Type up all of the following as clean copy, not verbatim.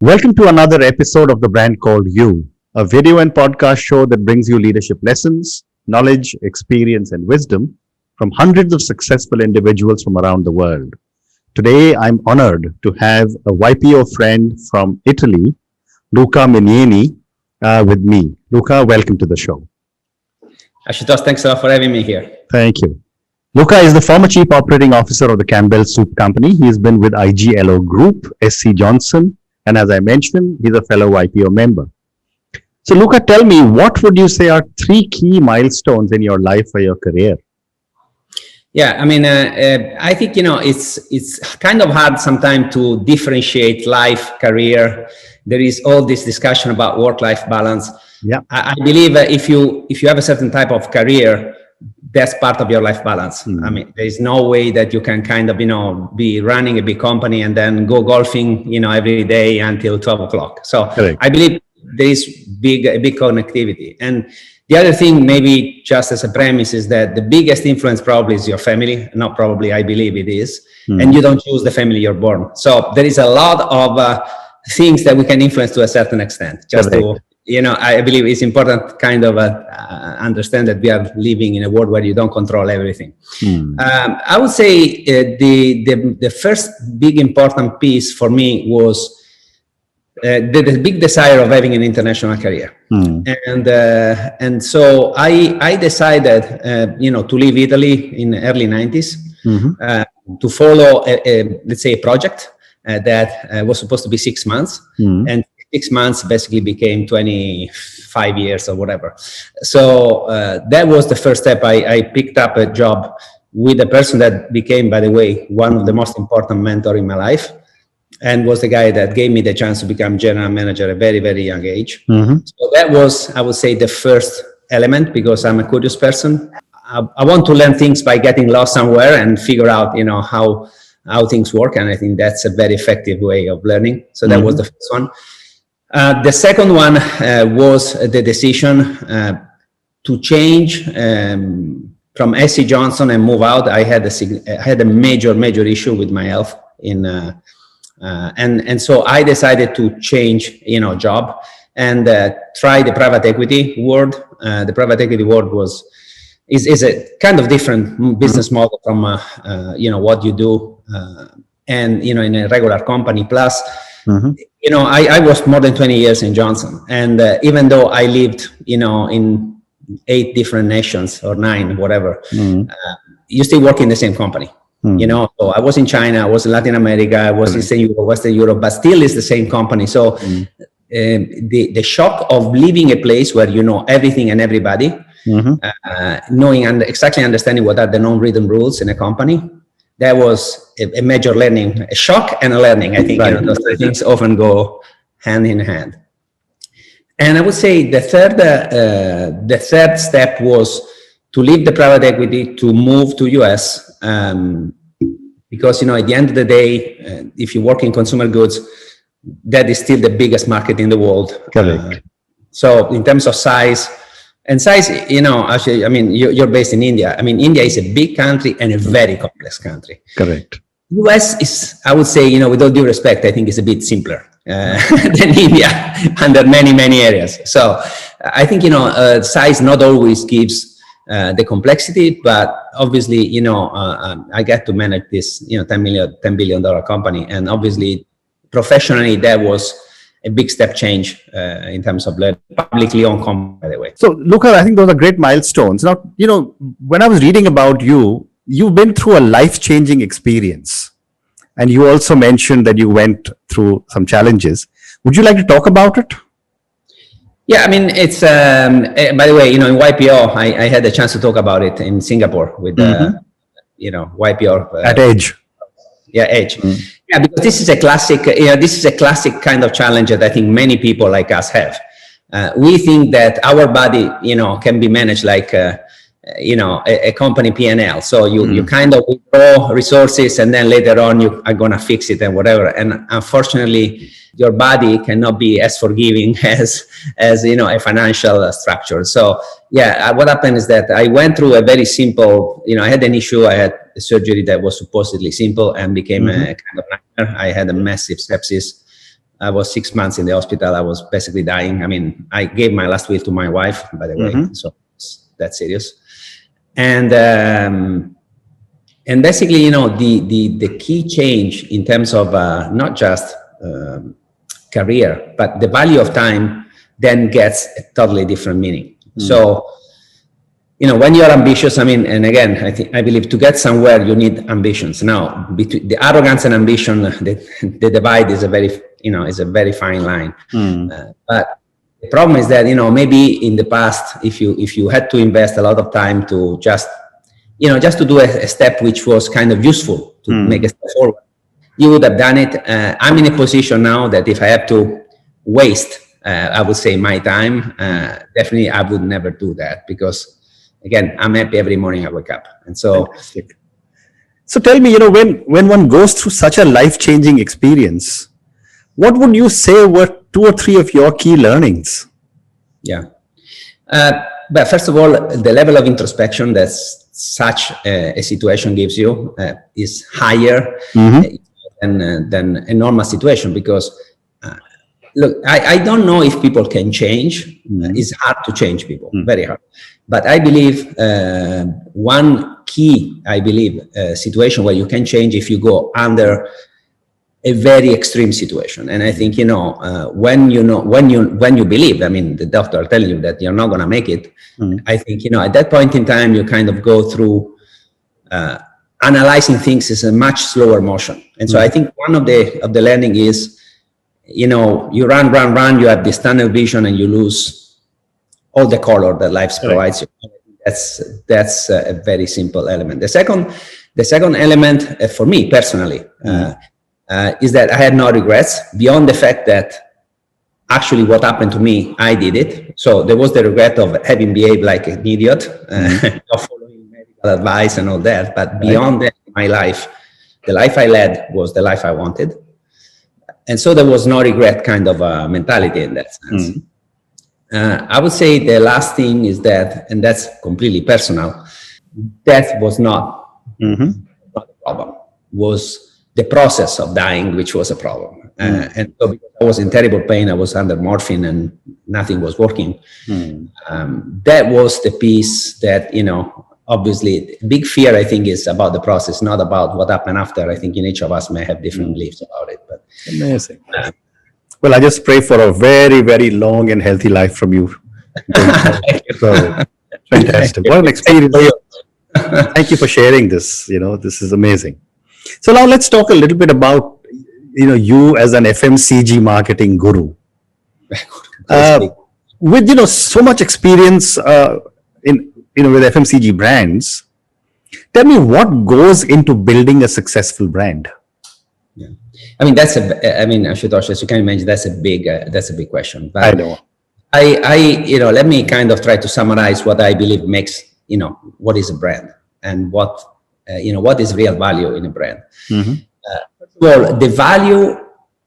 Welcome to another episode of the brand called You, a video and podcast show that brings you leadership lessons, knowledge, experience, and wisdom from hundreds of successful individuals from around the world. Today, I'm honored to have a YPO friend from Italy, Luca Mignini, with me. Luca, welcome to the show. Ashutosh, thanks a lot for having me here. Thank you. Luca is the former Chief Operating Officer of the Campbell Soup Company. He's been with IGLO Group, SC Johnson, and as I mentioned, he's a fellow YPO member. So Luca, tell me, what would you say are three key milestones in your life or your career? Yeah, I mean, I think, it's kind of hard sometimes to differentiate life, career. There is all this discussion about work-life balance. Yeah, I believe if you have a certain type of career, that's part of your life balance. I mean, there is no way that you can kind of, be running a big company and then go golfing, every day until 12 o'clock. So correct. I believe there is a big connectivity. And the other thing, maybe just as a premise, is that the biggest influence probably is your family. Not probably, I believe it is. And you don't choose the family you're born. So there is a lot of things that we can influence to a certain extent. Just correct. I believe it's important kind of understand that we are living in a world where you don't control everything. I would say the first big important piece for me was the big desire of having an international career. And so I decided, to leave Italy in the early 90s to follow, let's say, a project that was supposed to be 6 months. And 6 months basically became 25 years or whatever. So that was the first step. I picked up a job with a person that became, by the way, one of the most important mentors in my life, and was the guy that gave me the chance to become general manager at a very, very young age. So that was, I would say, the first element, because I'm a curious person. I want to learn things by getting lost somewhere and figure out, how things work. And I think that's a very effective way of learning. So that was the first one. The second one was the decision to change from SC Johnson and move out. I had a major issue with my health and so I decided to change, job and try the private equity world. The private equity world is a kind of different business model from what you do and in a regular company. Plus, I was more than 20 years in Johnson, and even though I lived, in 8 different nations or 9, whatever, you still work in the same company. So I was in China, I was in Latin America, I was in Eastern Europe, Western Europe, but still it's the same company. So the shock of leaving a place where you know everything and everybody, knowing and exactly understanding what are the non-written rules in a company, that was a major learning, a shock and a learning. I think those three things often go hand in hand. And I would say the third step was to leave the private equity, to move to US, because at the end of the day, if you work in consumer goods, that is still the biggest market in the world. Correct. So in terms of size, actually, I mean, you're based in India. I mean, India is a big country and a very complex country. Correct. US is, I would say, with all due respect, I think it's a bit simpler than India under many areas. So I think, size not always gives the complexity, but obviously, I get to manage this, $10 billion company. And obviously, professionally, that was a big step change in terms of learning publicly owned company, by the way. So, Luca, I think those are great milestones. Now, when I was reading about you, you've been through a life-changing experience. And you also mentioned that you went through some challenges. Would you like to talk about it? Yeah, I mean, it's, by the way, in YPO, I had a chance to talk about it in Singapore with, YPO. At Edge. Yeah, Edge. Yeah, because this is a classic kind of challenge that I think many people like us have. We think that our body, can be managed like, a company P&L. So you kind of withdraw resources and then later on you are going to fix it and whatever. And unfortunately, your body cannot be as forgiving as a financial structure. So yeah, what happened is that I went through a very simple, I had an issue. I had a surgery that was supposedly simple and became a kind of nightmare. I had a massive sepsis I was 6 months in the hospital. I was basically dying. I mean, I gave my last will to my wife, by the way, so it's that serious. And basically, you know, the key change in terms of not just career, but the value of time then gets a totally different meaning. So, you know, when you're ambitious, I mean, and again, I believe to get somewhere, you need ambitions. Now, between the arrogance and ambition, the divide is a very fine line. But the problem is that, you know, maybe in the past, if you had to invest a lot of time to just to do a step which was kind of useful to make a step forward, you would have done it. I'm in a position now that if I have to waste, I would say, my time, definitely I would never do that, because again, I'm happy every morning I wake up. And so, fantastic. So tell me, you know, when one goes through such a life-changing experience, what would you say were 2 or 3 of your key learnings? Yeah. But first of all, the level of introspection that such a situation gives you is higher than a normal situation, because look, I don't know if people can change. It's hard to change people, very hard. But I believe one key, situation where you can change if you go under a very extreme situation. And I think, you know, when you believe, I mean, the doctor will tell you that you're not going to make it. I think, you know, at that point in time, you kind of go through analyzing things is a much slower motion. And so I think one of the learning is, you know, you run, you have this tunnel vision and you lose all the color that life provides you. That's a very simple element. The second element for me personally is that I had no regrets beyond the fact that actually what happened to me, I did it. So there was the regret of having behaved like an idiot, not following medical advice and all that. But beyond that, my life, the life I led was the life I wanted. And so there was no regret kind of mentality in that sense. I would say the last thing is that, and that's completely personal, death was not a problem. Was the process of dying, which was a problem. And so because I was in terrible pain, I was under morphine and nothing was working. That was the piece that, you know, obviously big fear, I think, is about the process, not about what happened after. I think in each of us may have different beliefs about it. But amazing. Well, I just pray for a very, very long and healthy life from you. So, fantastic. What an experience. Thank you for sharing this. You know, this is amazing. So now let's talk a little bit about, you know, you as an FMCG marketing guru. With, you know, so much experience with FMCG brands, tell me what goes into building a successful brand. Yeah, I mean Ashutosh, as you can imagine, that's a big question. But I know. Let me kind of try to summarize what I believe makes, you know, what is a brand and what is real value in a brand. First of all,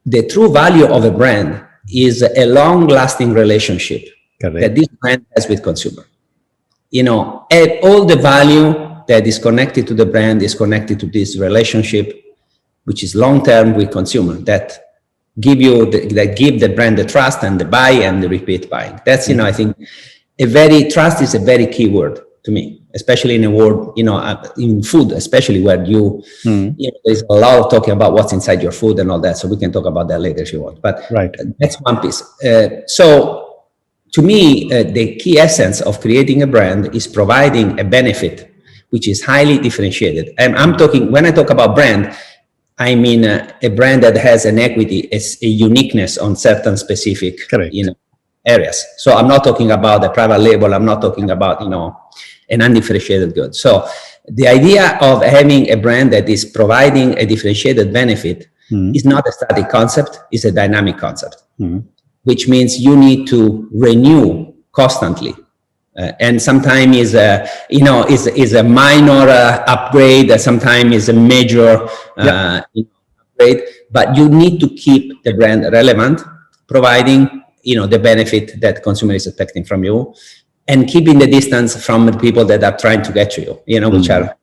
the true value of a brand is a long-lasting relationship that this brand has with consumer. You know, all the value that is connected to the brand is connected to this relationship, which is long-term with consumer, that give the brand the trust and the buy and the repeat buying. That's, you know, I think trust is a very key word to me, especially in a world, you know, in food, especially where you know, there's a lot of talking about what's inside your food and all that. So we can talk about that later if you want, but that's one piece. So to me, the key essence of creating a brand is providing a benefit which is highly differentiated. And I'm talking, when I talk about brand, I mean a brand that has an equity, a uniqueness on certain specific, you know, areas. So I'm not talking about a private label. I'm not talking about, you know, an undifferentiated good. So the idea of having a brand that is providing a differentiated benefit is not a static concept, it's a dynamic concept, which means you need to renew constantly. And sometimes is a minor upgrade, sometimes is a major upgrade, but you need to keep the brand relevant, providing, you know, the benefit that consumer is expecting from you, and keeping the distance from the people that are trying to get to you, you know, which are.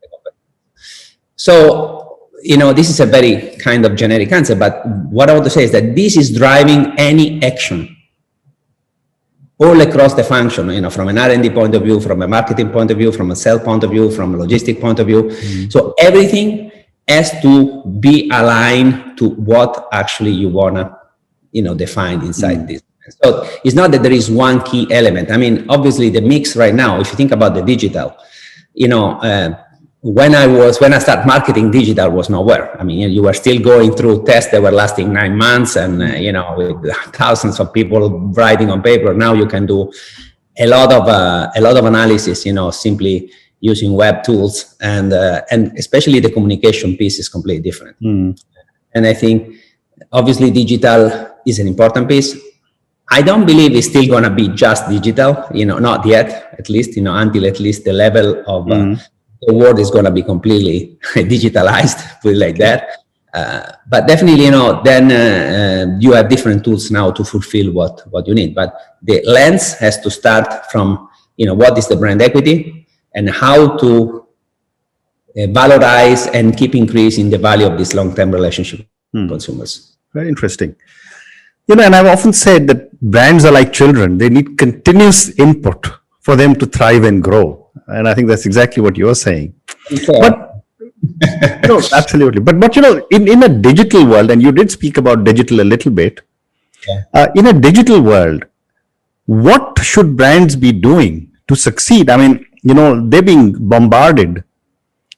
So, this is a very kind of generic answer, but what I want to say is that this is driving any action all across the function, from an R&D point of view, from a marketing point of view, from a sales point of view, from a logistic point of view. So everything has to be aligned to what actually you want to, define inside this. So it's not that there is one key element. I mean, obviously the mix right now, if you think about the digital, when I started marketing, digital was nowhere. I mean, you were still going through tests that were lasting 9 months and, with thousands of people writing on paper. Now you can do a lot of analysis, simply using web tools, and especially the communication piece is completely different. And I think obviously digital is an important piece. I don't believe it's still going to be just digital, not yet, at least, until at least the level of the world is going to be completely digitalized, put it like that. But definitely, then you have different tools now to fulfill what you need. But the lens has to start from, what is the brand equity and how to valorize and keep increasing the value of this long-term relationship with consumers. Very interesting. And I've often said that brands are like children. They need continuous input for them to thrive and grow. And I think that's exactly what you're saying. Okay. But no, absolutely. But in a digital world, and you did speak about digital a little bit, in a digital world, what should brands be doing to succeed? I mean, they're being bombarded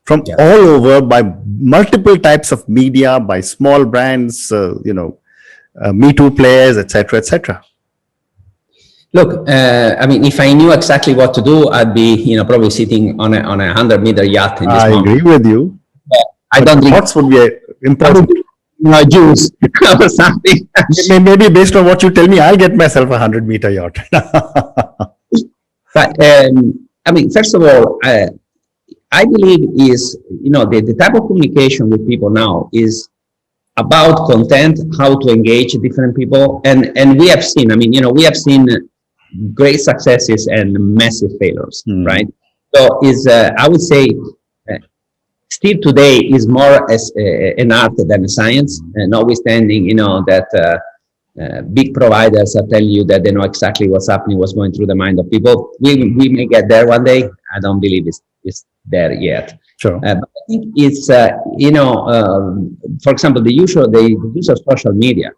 from all over by multiple types of media, by small brands, Me Too players, etc., etc. Look, I mean, if I knew exactly what to do, I'd be, probably sitting on a 100-meter yacht in this moment. I agree with you. I don't think thoughts would be important. Juice or something. Maybe based on what you tell me, I'll get myself a 100-meter yacht. But I mean, first of all, I believe is the type of communication with people now is about content, how to engage different people, and we have seen. I mean, we have seen great successes and massive failures, right? So I would say still today is more as an art than a science, notwithstanding that big providers are telling you that they know exactly what's happening, what's going through the mind of people. We may get there one day. I don't believe it's there yet. Sure. But I think it's for example, the use of social media.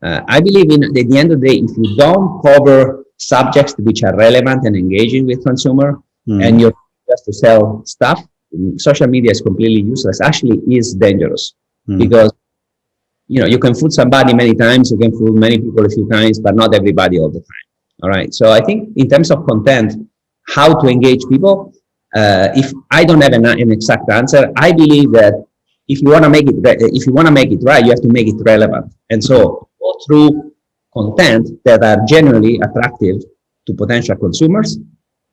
I believe at the end of the day, if you don't cover subjects which are relevant and engaging with consumer, and you're just to sell stuff, social media is completely useless. Actually, is dangerous because you can fool somebody many times, you can fool many people a few times, but not everybody all the time. All right. So I think in terms of content, how to engage people. If I don't have an exact answer, I believe that if you want to make it right, you have to make it relevant. And so go through content that are generally attractive to potential consumers.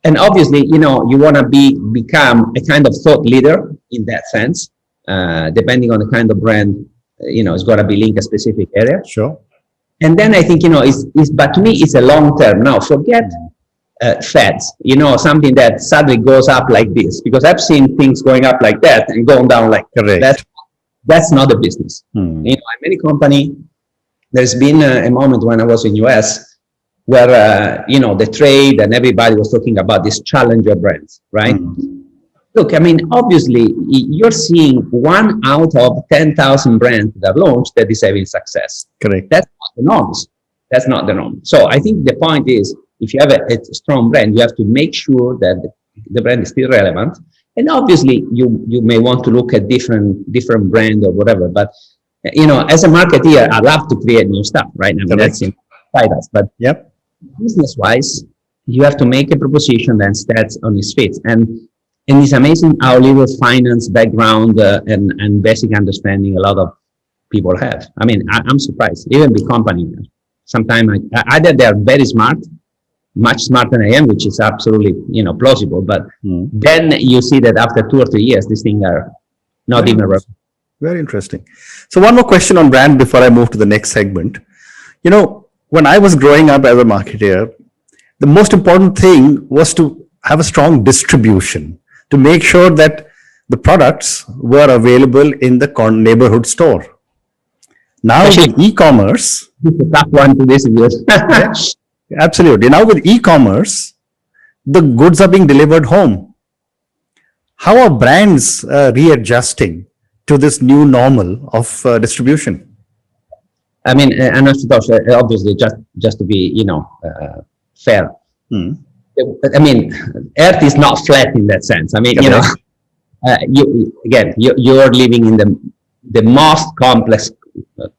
And obviously, you want to become a kind of thought leader in that sense, depending on the kind of brand, it's got to be linked a specific area. Sure. And then I think, but to me, it's a long term. Now, forget fads, something that suddenly goes up like this, because I've seen things going up like that and going down like that. That's not a business. In many company, there's been a moment when I was in US where, the trade and everybody was talking about these challenger brands, right? Look, I mean, obviously, you're seeing 1 out of 10,000 brands that are launched that is having success. Correct. That's not the norms. That's not the norm. So I think the point is, if you have a strong brand, you have to make sure that the brand is still relevant. And obviously, you may want to look at different brand or whatever. But as a marketeer, I love to create new stuff, right? I mean, that's inside us. But business-wise, you have to make a proposition that stands on its feet. And it's amazing how little finance background and basic understanding a lot of people have. I mean, I'm surprised. Even big companies, sometimes either they are very smart, much smarter than I am, which is absolutely, plausible. But then you see that after 2 or 3 years, these things are not even relevant. Very interesting. So one more question on brand before I move to the next segment. When I was growing up as a marketer, the most important thing was to have a strong distribution, to make sure that the products were available in the neighborhood store. Now with e-commerce, this is a tough one to distribute. absolutely. Now with e-commerce, the goods are being delivered home. How are brands readjusting to this new normal of distribution? I mean, and Ashutosh, obviously, just to be, fair. I mean, Earth is not flat in that sense. I mean, you're living in the most complex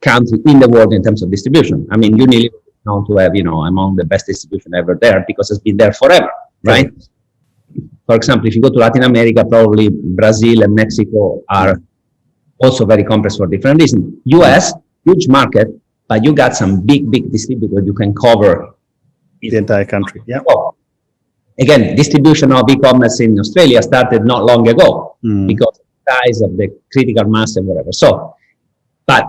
country in the world in terms of distribution. I mean, Unilever is known to have, among the best distribution ever there because it's been there forever, right? For example, if you go to Latin America, probably Brazil and Mexico are also very complex for different reasons. US, huge market, but you got some big distributors you can cover the entire country. Yeah. Again, distribution of e-commerce in Australia started not long ago because of the size of the critical mass and whatever. So, but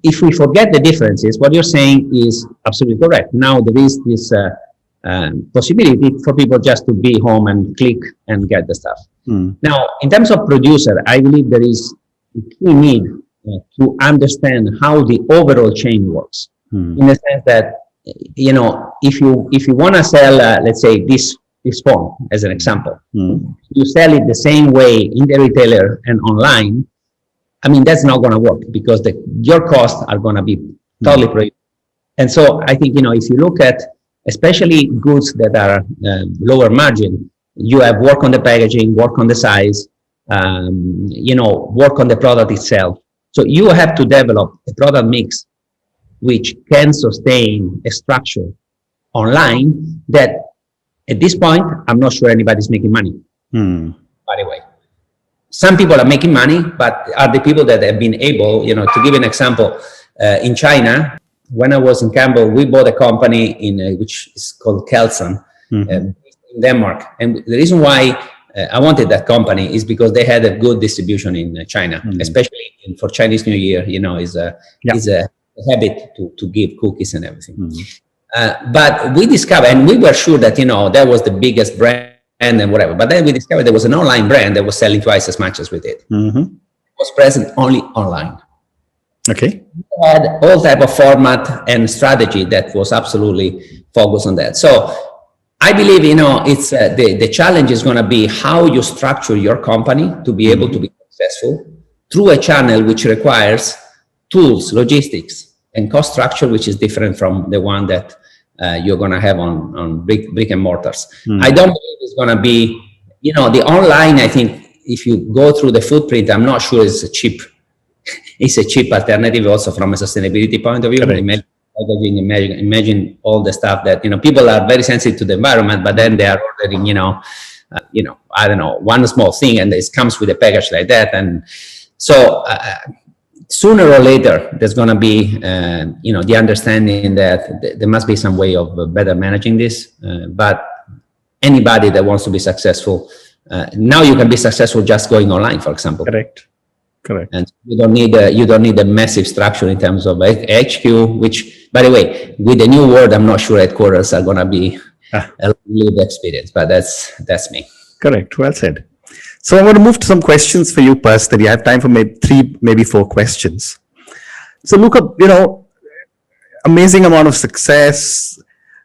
if we forget the differences, what you're saying is absolutely correct. Now there is this possibility for people just to be home and click and get the stuff. Now, in terms of producer, I believe there is a key need to understand how the overall chain works. In the sense that, if you want to sell, let's say this phone as an example, you sell it the same way in the retailer and online. I mean, that's not going to work because your costs are going to be totally prohibitive. And so I think, if you look at especially goods that are lower margin, you have work on the packaging, work on the size, work on the product itself. So you have to develop a product mix which can sustain a structure online that at this point, I'm not sure anybody's making money, by the way. Some people are making money, but are the people that have been able, to give an example, in China, when I was in Campbell, we bought a company which is called Kelson, in Denmark. And the reason why I wanted that company is because they had a good distribution in China, especially for Chinese New Year, is a habit to give cookies and everything. But we discovered, and we were sure that, that was the biggest brand and whatever. But then we discovered there was an online brand that was selling twice as much as we did. It was present only online. Okay. We had all type of format and strategy that was absolutely focused on that. So I believe, it's the challenge is going to be how you structure your company to be able to be successful through a channel which requires tools, logistics, and cost structure, which is different from the one that you're going to have on brick and mortars. I don't believe it's going to be, the online, I think, if you go through the footprint, I'm not sure it's a cheap alternative also from a sustainability point of view. Imagine all the stuff that, people are very sensitive to the environment, but then they are ordering, I don't know, one small thing and it comes with a package like that. And so sooner or later, there's going to be, the understanding that there must be some way of better managing this. But anybody that wants to be successful, now you can be successful just going online, for example. Correct. And you don't need a massive structure in terms of HQ, which, by the way, with the new world, I'm not sure headquarters are going to be a lived experience, but that's me. Correct. Well said. So I'm going to move to some questions for you personally. I have time for maybe 3, maybe 4 questions. So Luca, amazing amount of success,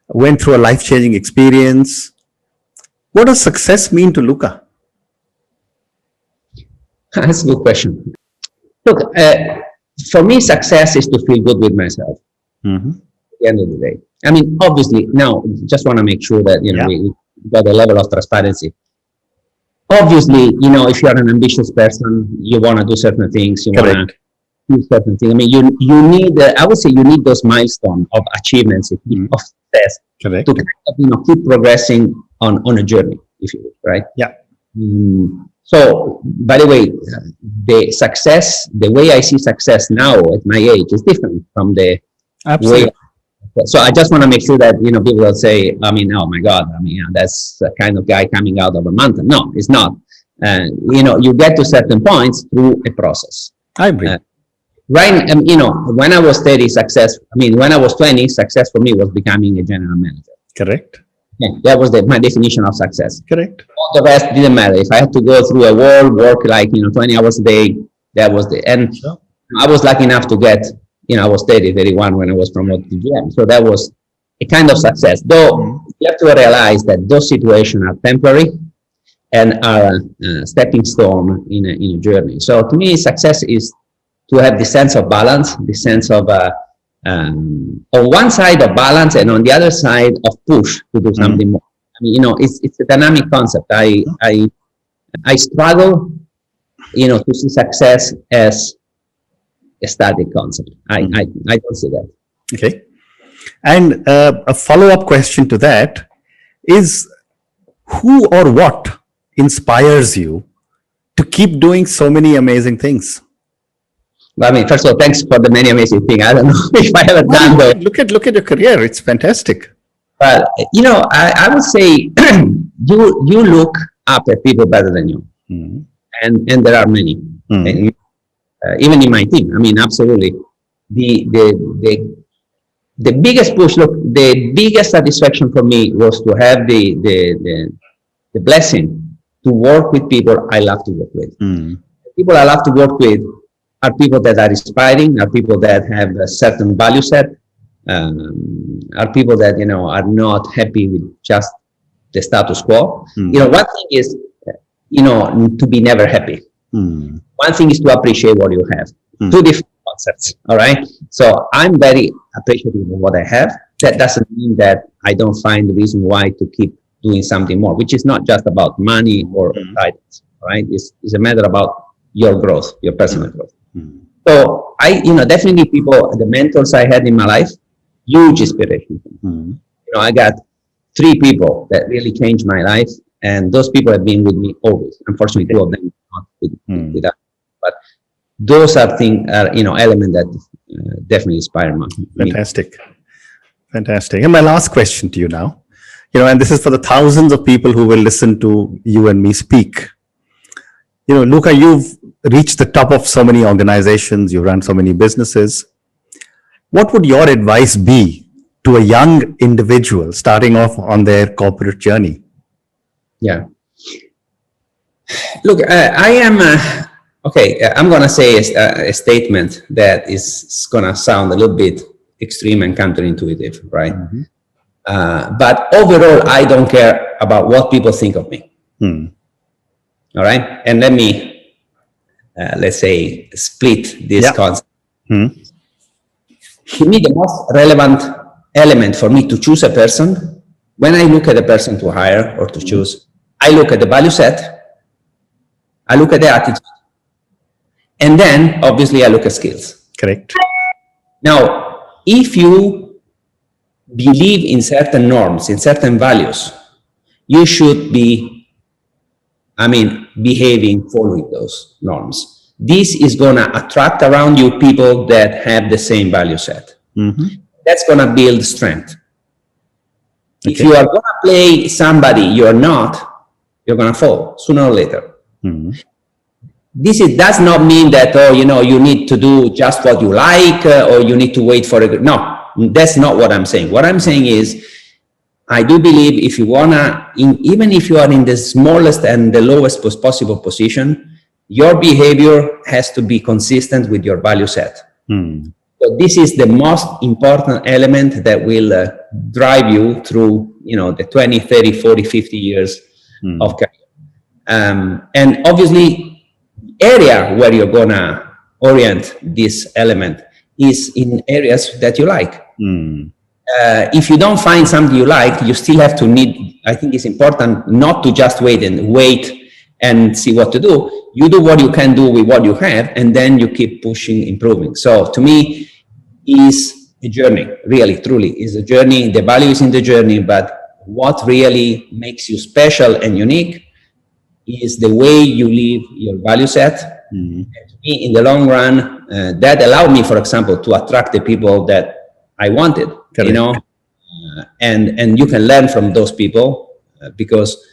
went through a life-changing experience. What does success mean to Luca? That's a good question. Look, for me, success is to feel good with myself at the end of the day. I mean, obviously, now, just want to make sure that, we got a level of transparency. Obviously, if you're an ambitious person, you want to do certain things, you want to do certain things. I mean, you need, I would say you need those milestones of achievements, of success, to kind of, keep progressing on a journey, if you will, right? Yeah. So, by the way, the way I see success now at my age is different from the way. So I just want to make sure that, people will say, I mean, oh my God, I mean, that's the kind of guy coming out of a mountain. No, it's not. You get to certain points through a process. I agree. When I was 30, when I was 20, success for me was becoming a general manager. Correct. Yeah, that was my definition of success. Correct. All the rest didn't matter. If I had to go through a wall, work like 20 hours a day, that was and Sure. I was lucky enough to get, I was 30, 31 when I was promoted to GM. So that was a kind of success. Though you have to realize that those situations are temporary and are a stepping stone in a journey. So to me, success is to have this sense of balance, this sense of on one side of balance and on the other side of push to do something more. I mean, it's a dynamic concept. I struggle, to see success as a static concept. I don't see that. Okay. And a follow-up question to that is, who or what inspires you to keep doing so many amazing things? Well, I mean, first of all, thanks for the many amazing things. I don't know if I ever done those. Look at your career. It's fantastic. Well, I would say you look up at people better than you. And there are many. And, even in my team, I mean, absolutely. The biggest push, the biggest satisfaction for me was to have the blessing to work with people I love to work with. People I love to work with are people that are inspiring, are people that have a certain value set, are people that, are not happy with just the status quo. One thing is, to be never happy. One thing is to appreciate what you have. Two different concepts, all right? So I'm very appreciative of what I have. That doesn't mean that I don't find the reason why to keep doing something more, which is not just about money or titles, right? It's a matter about your growth, your personal growth. So definitely people, the mentors I had in my life, huge inspiration. I got 3 people that really changed my life, and those people have been with me always. Unfortunately, 2 of them are not with us. But those are elements that definitely inspire me. Fantastic. Fantastic. And my last question to you now, and this is for the thousands of people who will listen to you and me speak. Luca, you've reached the top of so many organizations, you've run so many businesses. What would your advice be to a young individual starting off on their corporate journey? Yeah. Look, I am, I'm going to say a statement that is going to sound a little bit extreme and counterintuitive, right? But overall, I don't care about what people think of me. All right? And let me, let's say, split this concept. To me, the most relevant element for me to choose a person, when I look at a person to hire or to choose, I look at the value set, I look at the attitude, and then obviously I look at skills. Correct. Now, if you believe in certain norms, in certain values, you should be, behaving, following those norms. This is going to attract around you people that have the same value set. That's going to build strength. Okay. If you are going to play somebody you're not, you're going to fall sooner or later. This does not mean that, you need to do just what you like or you need to wait for it. No, that's not what I'm saying. What I'm saying is, I do believe if you want to, even if you are in the smallest and the lowest possible position, your behavior has to be consistent with your value set. So this is the most important element that will drive you through, the 20, 30, 40, 50 years of career. And obviously, the area where you're going to orient this element is in areas that you like. If you don't find something you like, you still have to I think it's important not to just wait and see what to do. You do what you can do with what you have, and then you keep pushing, improving. So to me, is a journey, really, truly is a journey. The value is in the journey, but what really makes you special and unique is the way you live your value set. And to me, in the long run, that allowed me, for example, to attract the people that I wanted. Correct. And you can learn from those people because,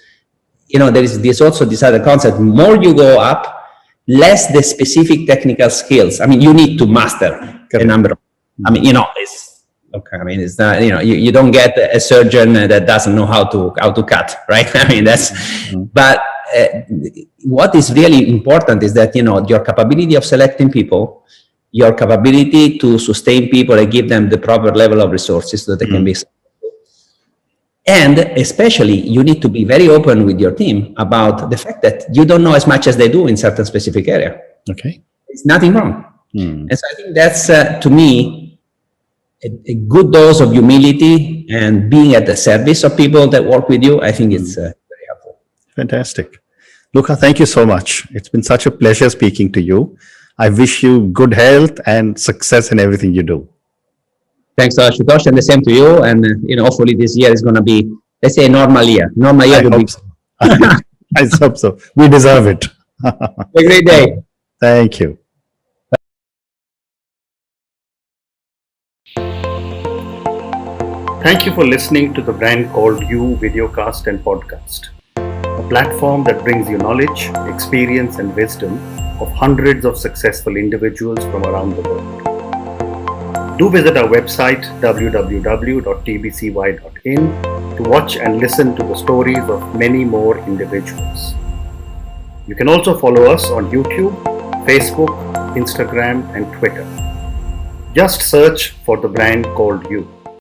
there is this other concept. More you go up, less the specific technical skills. You need to master a number of, it's Okay, I mean, it's not, you don't get a surgeon that doesn't know how to cut, right? I mean, that's, but what is really important is that, your capability of selecting people, your capability to sustain people and give them the proper level of resources so that they can be successful. And especially, you need to be very open with your team about the fact that you don't know as much as they do in certain specific area. Okay. It's nothing wrong. And so I think that's, to me, a good dose of humility and being at the service of people that work with you. I think it's very helpful. Fantastic. Luca, thank you so much. It's been such a pleasure speaking to you. I wish you good health and success in everything you do. Thanks, Ashutosh, and the same to you. And hopefully this year is going to be, let's say, a normal year. Normal year I would hope be. so. I hope so. We deserve it. Have a great day. Thank you. Thank you for listening to the Brand Called You videocast and podcast, a platform that brings you knowledge, experience, and wisdom of hundreds of successful individuals from around the world. Do visit our website www.tbcy.in to watch and listen to the stories of many more individuals. You can also follow us on YouTube, Facebook, Instagram, and Twitter. Just search for the Brand Called You.